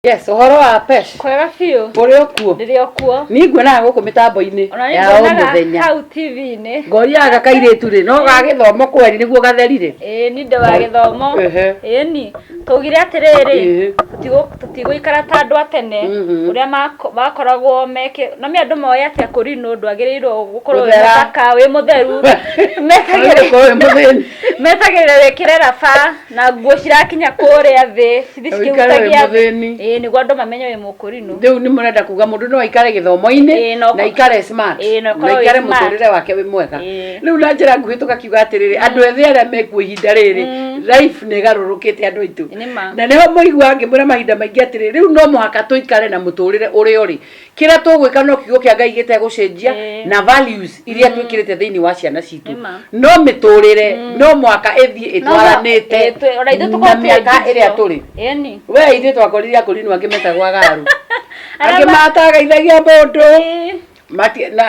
Yes, uhoro wa Pesh. Kwega biũ. Uri okuo. Ndĩrĩ okuo. Ni nguonaga guku mitambo-ini ya o muthenya. Hau TV-ini. Ngoriaga kairitu ri no gagithomo kweri niguo gatherire. Ni ndo wa githomo. Ni tugire atiriri. Tutigũikara ta andũ atene uria makoragwo meke no me andũ moya atia kũri no ndwagĩrĩirwo gukorwo wĩthaka wĩ mutheru. Metagĩrĩra wĩkĩre raba na nguo cirakinya kũrĩa thĩ cithikĩutagia niguo andũ mamenye wĩ mũkũrino. Riu ni murenda kuga mundu no aikare githomo-ini na ikare smart na ikare muturire wake wi mwega. Riu na njira nguhi tukakiuga atiriri andu ethĩ aria mekuo ihinda riri life ni garurukite andu aitu na neho moigua ngimura mahinda maingi atiriri riu no muhaka tuikare na muturire uri uri kira tugwika no kiugo kia Ngai gitegucenjia na values iria twikirite thiini wa ciana citu no miturire no muhaka ethie itwaranite na miaka iria turi we ithe twakorire akorinu angi metagwa garu angi matagaithagia mundu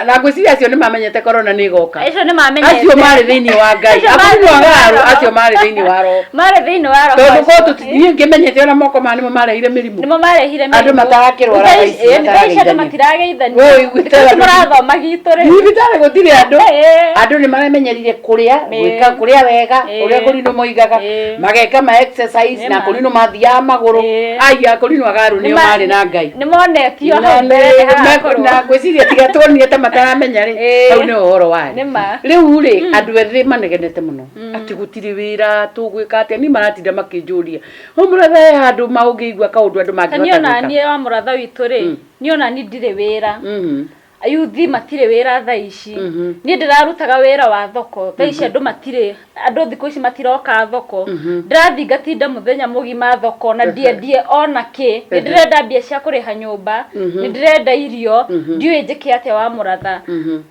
na ngwiciria acio ni mamenyete corona ni goka acio ni mamenyete acio mari thiini wa Ngai akorinu agaru acio mari thiini wa ro tondu ko tutithie ngimenyete ona moko ma nimo marehire mirimu andu matarakirwara acio matirageithania we igwitara murathoma gitore ibitare gutire andu ni maramenyerire kuria gwika kuria wega uria korinu moigaga mageka ma exercise na korinu mathia maguru ai akorinu agaru ni mari na Ngai ni monetio ha mbere na ngwiciria tuonie ta mataramenya ri au ni uhoro wa riu ri andu ethĩ manegenete muno ati gutiri wira tugwika atia ni maratinda makinjuria umuratha handu maungĩigua kaundu andu mangĩhota niona nie wa muratha witu ri niona ni ndire wira ayuthi matire wira tha ici ni ndirarutaga wira wa thoko tha ici andu matire andu thikũ ici matiroka thoko ndirathi ngatinda muthenya mugima thoko na ndie ona ki ni ndirenda mbia cia kuriha nyumba ni ndirenda irio ndiwe njike atia wa muratha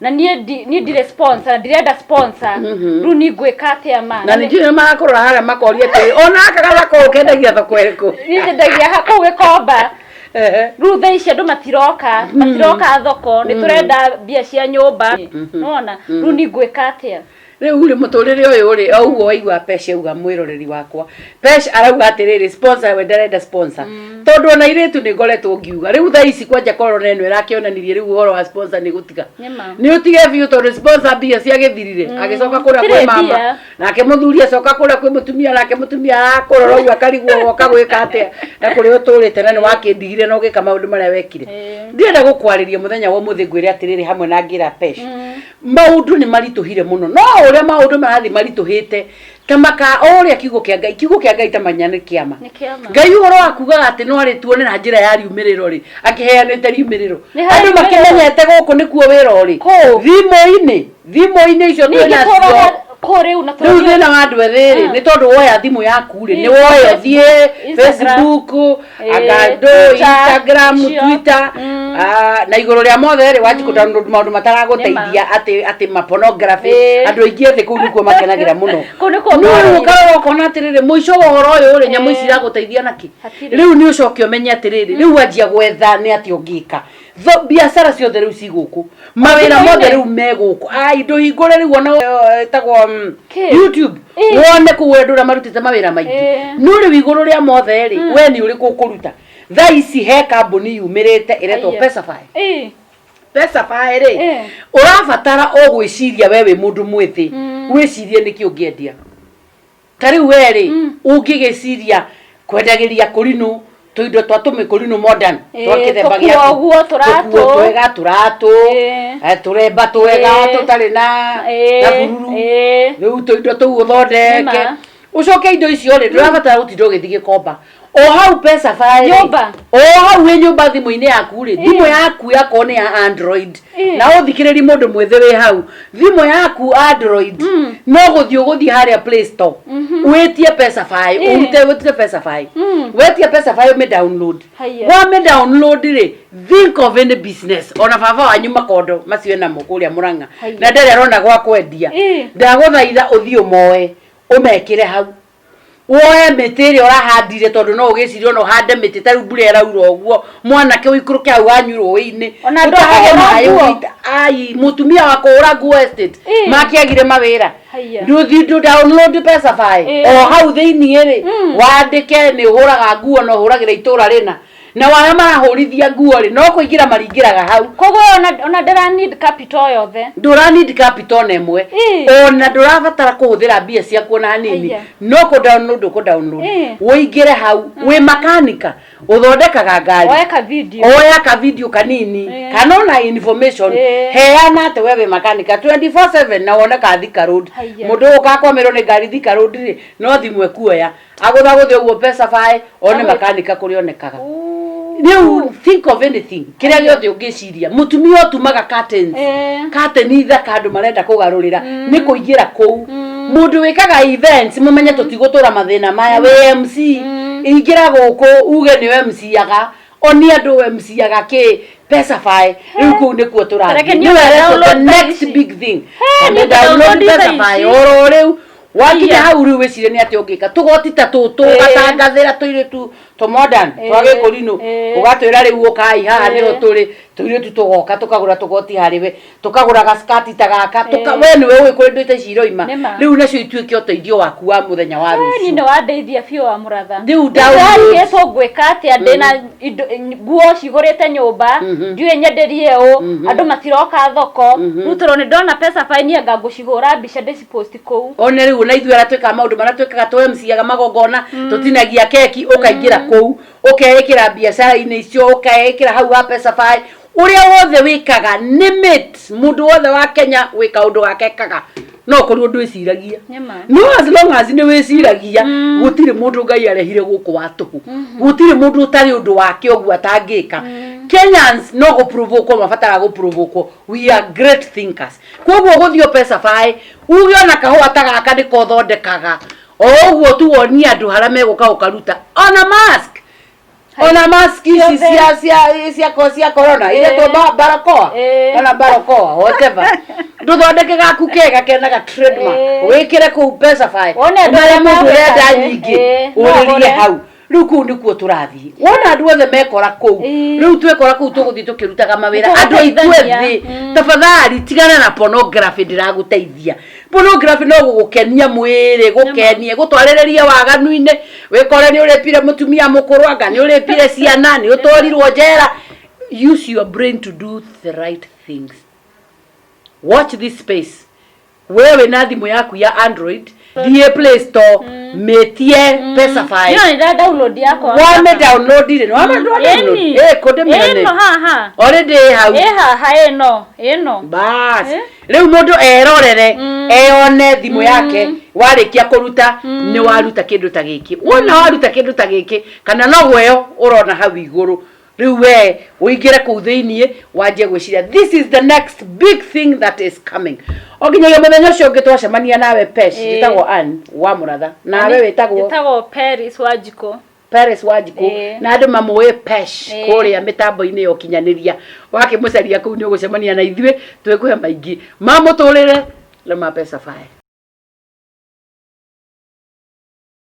na ni ndire sponsor ndirenda sponsor ru ni ngwika atia ma na ni marakorora haria makorie ti ona akaga ko kendagia thoko iriku ni ndendagia haku gikomba rutha ici andu matiroka thoko ni turenda mbia cia nyumba nona ru ni ngwika atia riu ri muturire uyu ri augo waigua Pesh auga mwiroreri wakwa Pesh arauga atiriri sponsor we ndarenda sponsor tondu ona iritu ni ngoretwo ngiuga riu tha ici kwanja corona eno irakionanirie riu uhoro wa sponsor ni gutiga ni utige biu tondu sponsor mbia cia githirire agicoka kuria kwi mama nake muthuri acoka kuria kwi mutumia nake mutumia akurora uyu akarigwo woka gwika atia na kuria uturite na ni wakindigire no gika maundu maria wekire ndirenda gukwariria muthenya wa muthi ngwire atiriri hamwe na ngira Pesh maundu ni marituhire muno no uria maundu marathi marituhite tamaka uria kiugo kia Ngai tamanyane kiama Ngai uhoro akuga ati no ari tuone na njira ya riumiriro ri akiheanite riumiriro andu makimenyete guku nikuo wira ri thimo-ini icio twina kore una riu thina wa andu ethĩ ni tondu woya thimu yaku ri ni woya thie Facebook agando Instagram Twitter na iguru ria mothe ri waji ku download maundu mataraguteithia ati ma pornography andu aingi ethĩ kuu nikuo makenagira muno no ukaro kona atiriri muico wa uhoro uyu ri nyamu ici iraguteithia naki riu ni ucoke umenye atiriri riu anjia gwetha ni ati ungika biashara ciothe riu ciguku mawira mothe riu meguku nduhingure riu ona tagwo YouTube wone kuwendura marutite mawira maingi no riu iguru ria mothe ri we ni uriku kuruta tha ici he kambuni yumirite iretwo Pesafy Pesafy ri urabatara ogwiciria wewe mundu mwithi wicirie niki ungiendia tariu we ri ungigiciria kwendagiria kurinu tuindo twatume kurinu modern twakithembagia oguo turatu turemba twega tutari na bururu riu tuindo tu uthondeke ucoke indo icio ri ndurabatara gutinda ugithigi komba o hau Pesafy nyumba o hau we nyumba thimu-ini yaku ri thimu yaku yakone ya Android na uthikiriri mundu mwethe wi hau thimu yaku Android no guthii haria Play Store wetie Pesafy urute Pesafy wetie Pesafy me download wa me download ri think of any business ona baba wanyu makondo macio na mukuria Murang'a na ndere arona gwa kwendia ndaguthaitha uthio moe umekire hau woe meteri urahandire tondu no ugicirio no hande miti tari mbura iraura uguo mwanake uikuruke au anyuro wini ona ndahage ai mutumia wako uragu estate makiagire mawira nduthi download Pesafy o hau thiini ri wandike ni huraga nguo no huragira itura rina na waya marahurithia nguo ri no kuingira maringiraga hau kogo ona ndera need capital yothe ndura need capital nemwe ona ndurabatara kuhuthira mbia cia kuona hanini no ku download uingire hau we makanika uthondekaga ngari oya ka video kanini kana na information heana ate wewe makanika 24/7 na wona ka Thika Road mundu ukakomerwo ni ngari Thika Road ri no thimwe kuoya agutha guthi uguo Pesafy one makanika kurionekaga. You think of anything kiria giothe ungiciria mutumia otumaga curtains curtain ithaka andu marenda kugarurira ni kuingira kou mundu wikaga events mumenye tutigutura mathina maya we MC ingira guku uge ni MC yaga oni andu MC yaga ki Pesafy riu ku ni kuo turathi ni the next big thing and download Pesafy oro riu wakinya hau riu wicire ni ati ungika tugotita tutu gatangathira tuiritu to modern twage kurino ugatwira riu ukai haha ni roturi tuiritu tugoka tukagura tugoti hariwe tukagura gaskati tagaka we niwe uwi kuri ndite ciroima riu nacio ituike uteithio waku wa muthenya wa rucio ni ndo wadeithia fio wa muratha riu download keto gweka ati andena nguo cigurite nyumba ndiwe nyenderie u andu matiroka thoko riu turone ndona Pesafy ni anga ngucigura mbica ndicipost kou one riu na ithuera tweka maundu maratwekaga to MC yaga magogona tutinagia keki ukaingira kou ukeekira biashara-ini icio ukeekira hau wa Pesafy uria wothe wikaga nimit mundu wothe wa Kenya wika undu wakekaga no kuri undu wiciragia no as long as ni wiciragia gutire mundu Ngai arehire guku watuhu gutire mundu utari undu wake ogu atangika Kenyans no go provoke mabatara go provoke we are great thinkers koguo guthio Pesafy ugiona kahua tagaka ndiko thondekaga oguo tu woni andu haria meguka ukaruta ona mask cia corona ile to barakoa kana barakoa whatever nduthondeke gaku kega kenaga trademark wikire ku Pesafy ona mundu renda nyingi uririe hau riu ku ndikuo turathi wona andu othe mekora kou riu twekora kou tuguthi tukirutaga mawira andu aitwethi tafadhali tigana na pornography ndiraguteithia pornography no gugukenia mwiri gukenie gutwarereria waganu-ine wikore ni urepire mutumia mukuru anga ni urepire ciana ni utorirwo njera use your brain to do the right things watch this space wewe na thimu yaku ya Android die Play Store metie Pesafy yo ni download yako wame download ile no ama download kode mene ha already hau eno bas riu mundu erorere eone thimu yake warikia kuruta ni waruta kindu ta giki wona waruta kindu ta giki kana no gweyo urona hau iguru riu we uingire ku thiini wanje gwiciria this is the next big thing that is coming oginyaga muthenya ucio ungi twacemania nawe Pesh gitagwo Ann wa Muratha nawe witagwo Paris Wajiko na andu mamuwe Pesh kuria mitambo-ini yo kinyaniria wake mucaria kuu ni ugucemania na ithuĩ twikuhe maingi mamuturire le ma Pesafy.